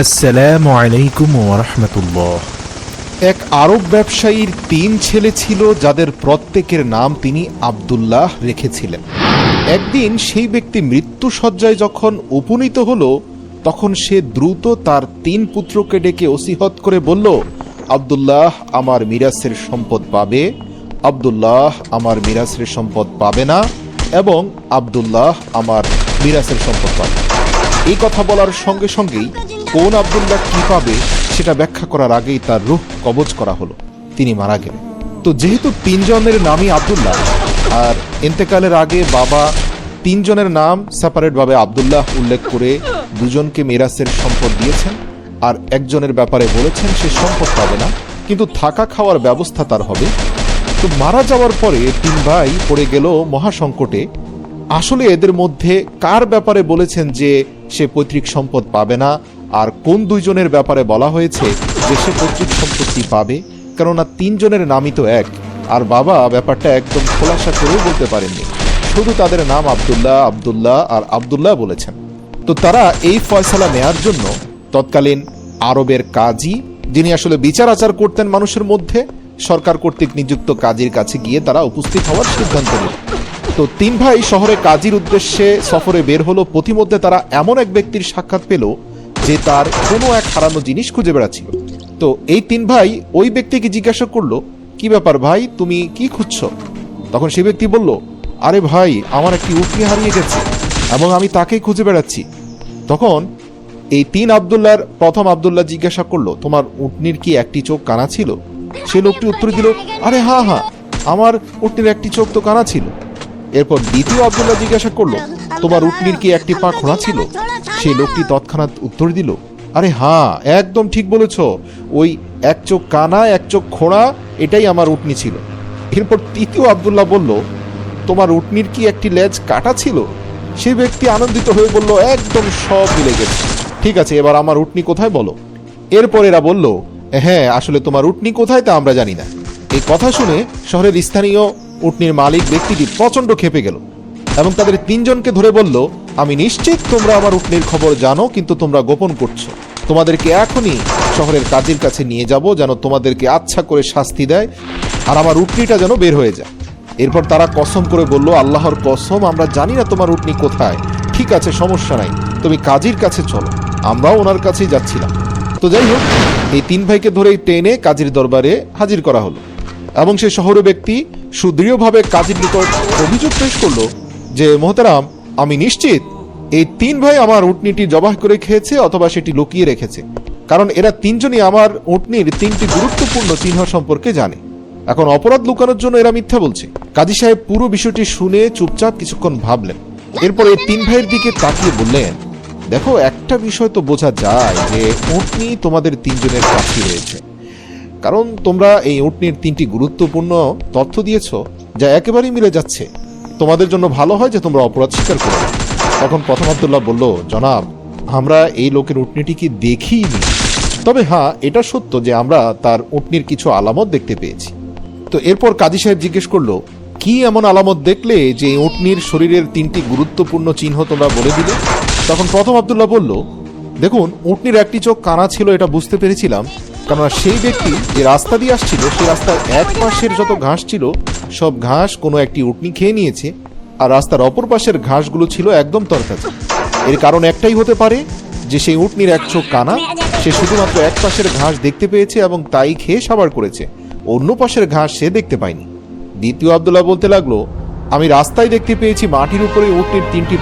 আসসালামু আলাইকুম ওয়া রাহমাতুল্লাহ। এক আরব ব্যবসায়ীর 3 ছেলে ছিল, যাদের প্রত্যেকের নাম তিনি আব্দুল্লাহ রেখেছিলেন। একদিন সেই ব্যক্তি মৃত্যুশয্যায় যখন উপনীত হল, তখন সে দ্রুত তার 3 পুত্রকে ডেকে ওসিহত করে বলল, আব্দুল্লাহ আমার মিরাসের সম্পদ পাবে, আব্দুল্লাহ আমার মিরাসের সম্পদ পাবে না, এবং আব্দুল্লাহ আমার মিরাসের সম্পদ পাবে। এই কথা বলার সঙ্গে সঙ্গেই কোন আব্দুল্লাহ কি পাবে সেটা ব্যাখ্যা করার আগেই তার রূহ কবজ করা হলো, তিনি মারা গেলেন। তো যেহেতু 3 জনের নামই আব্দুল্লাহ, আর ইন্তেকালের আগে বাবা 3 জনের নাম সেপারেটভাবে আব্দুল্লাহ উল্লেখ করে 2 জনকে মিরাসের সম্পদ দিয়েছেন, আর একজনের ব্যাপারে বলেছেন সে সম্পদ পাবে না, কিন্তু থাকা খাওয়ার ব্যবস্থা তার হবে। তো মারা যাওয়ার পরে 3 ভাই পড়ে গেল মহাসংকটে। আসলে এদের মধ্যে কার ব্যাপারে বলেছেন যে সে পৈতৃক সম্পদ পাবে না, আর কোন 2 জনের ব্যাপারে বলা হয়েছে যে সে পৈতৃক সম্পত্তি পাবে? কেননা 3 জনের নামই তো এক, আর বাবা ব্যাপারটা একদম খোলাসা করেও বলতে পারেননি, শুধু তাদের নাম আব্দুল্লাহ আব্দুল্লাহ আর আব্দুল্লাহ বলেছেন। তো তারা এই ফয়সালা নেয়ার জন্য তৎকালীন আরবের কাজী, যিনি আসলে বিচার আচার করতেন মানুষের মধ্যে, সরকার কর্তৃক নিযুক্ত কাজীর কাছে গিয়ে তারা উপস্থিত হওয়ার সিদ্ধান্ত নিল। তো 3 ভাই শহরে কাজীর উদ্দেশ্যে সফরে বের হলো। পথিমধ্যে তারা এমন এক ব্যক্তির সাক্ষাৎ পেল যে তার কোনো এক হারানো জিনিস খুঁজে বেড়াচ্ছিল। তো এই 3 ভাই ওই ব্যক্তিকে জিজ্ঞাসা করলো, কি ব্যাপার ভাই, তুমি কি খুঁজছো? তখন সেই ব্যক্তি বলল, আরে ভাই, আমার একটি উটনি হারিয়ে গেছে এবং আমি তাকেই খুঁজে বেড়াচ্ছি। তখন এই 3 আব্দুল্লাহর প্রথম আব্দুল্লাহ জিজ্ঞাসা করলো, তোমার উটনির কি একটি চোখ কানা ছিল? সে লোকটি উত্তর দিল, আরে হ্যাঁ, আমার উটনির একটি চোখ তো কানা ছিল। এরপর দ্বিতীয় আব্দুল্লাহ জিজ্ঞাসা করলো, তোমার উটনির কি একটি পা খোঁড়া ছিল? সেই লোকটি তৎক্ষণাৎ উত্তর দিল, আরে হ্যাঁ, একদম ঠিক বলেছ, ওই এক চোখ কানা এক চোখ খোঁড়া, এটাই আমার উটনি ছিল। এরপর তৃতীয় আব্দুল্লাহ বলল, তোমার উটনির কি একটি লেজ কাটা ছিল? সেই ব্যক্তি আনন্দিত হয়ে বলল, একদম সব মিলে গেছে, ঠিক আছে, এবার আমার উটনি কোথায় বলো। এরপর এরা বলল, হ্যাঁ, আসলে তোমার উটনি কোথায় তা আমরা জানি না। এই কথা শুনে শহরের স্থানীয় উটনির মালিক ব্যক্তিটি প্রচন্ড ক্ষেপে গেল এবং তাদের 3 জনকে ধরে বলল, আমি নিশ্চিত তোমরা আমার উটনির খবর জানো, কিন্তু তোমরা গোপন করছো। তোমাদেরকে এখনই শহরের কাজীর কাছে নিয়ে যাব, যেন তোমাদেরকে আচ্ছা করে শাস্তি দেয়, আর আমার উটনিটা যেন বের হয়ে যায়। এরপর তারা কসম করে বলল, আল্লাহর কসম, আমরা জানি না তোমার উটনি কোথায়। ঠিক আছে, সমস্যা নাই, তুমি কাজীর কাছে চলো, আমরাও ওনার কাছেই যাচ্ছিলাম। তো যাই হোক, এই 3 ভাইকে ধরেই টেনে কাজীর দরবারে হাজির করা হলো এবং সে শহরে ব্যক্তি সুদৃঢ়ভাবে কাজীর নিকট অভিযোগ পেশ করলো যে, মোহতারাম, আমি নিশ্চিত এই 3 ভাই আমার উটনিটি জবাহ করে খেয়েছে অথবা সেটি লুকিয়ে রেখেছে, কারণ এরা 3 জনই আমার উটনির 3টি গুরুত্বপূর্ণ চিহ্ন সম্পর্কে জানে। এখন অপরাধ লুকানোর জন্য এরা মিথ্যা বলছে। কাজী সাহেব পুরো বিষয়টি শুনে চুপচাপ কিছুক্ষণ ভাবলেন। এরপর এই 3 ভাইয়ের দিকে তাকিয়ে বললেন, দেখো, একটা বিষয় তো বোঝা যায় যে উটনি তোমাদের 3 জনের কাছে রয়েছে, কারণ তোমরা এই উটনির 3টি গুরুত্বপূর্ণ তথ্য দিয়েছ, যা একেবারেই মিলে যাচ্ছে। তোমাদের জন্য ভালো হয় যে তোমরা অপরাধ স্বীকার করো। তখন প্রথম আব্দুল্লাহ বলল, জনাব, আমরা এই লোকের উটনিটিকে দেখিনি, তবে হ্যাঁ, এটা সত্য যে আমরা তার উটনির কিছু আলামত দেখতে পেয়েছি। তো এরপর কাজী সাহেব জিজ্ঞেস করলো, কি এমন আলামত দেখলে যে উটনির শরীরের 3টি গুরুত্বপূর্ণ চিহ্ন তোমরা বলে দিলে? তখন প্রথম আব্দুল্লাহ বলল, দেখুন, উটনির একটি চোখ কানা ছিল এটা বুঝতে পেরেছিলাম, কেননা সেই ব্যক্তি যে রাস্তা দিয়ে আসছিল সেই রাস্তার এক পাশের যত ঘাস ছিল সব ঘাস কোনো একটি উটনি খেয়ে নিয়েছে, আর রাস্তার অপর পাশের ঘাসগুলো ছিল একদম তরতাজা। এর কারণ একটাই হতে পারে যে সেই উটনির এক চোখ কানা, সে শুধুমাত্র এক পাশের ঘাস দেখতে পেয়েছে এবং তাই খেয়ে সাবার করেছে, অন্য পাশের ঘাস সে দেখতে পায়নি। দ্বিতীয় আব্দুল্লাহ বলতে লাগলো, আমি রাস্তায় দেখতে পেয়েছি মাটির উপরে উটনির 3টি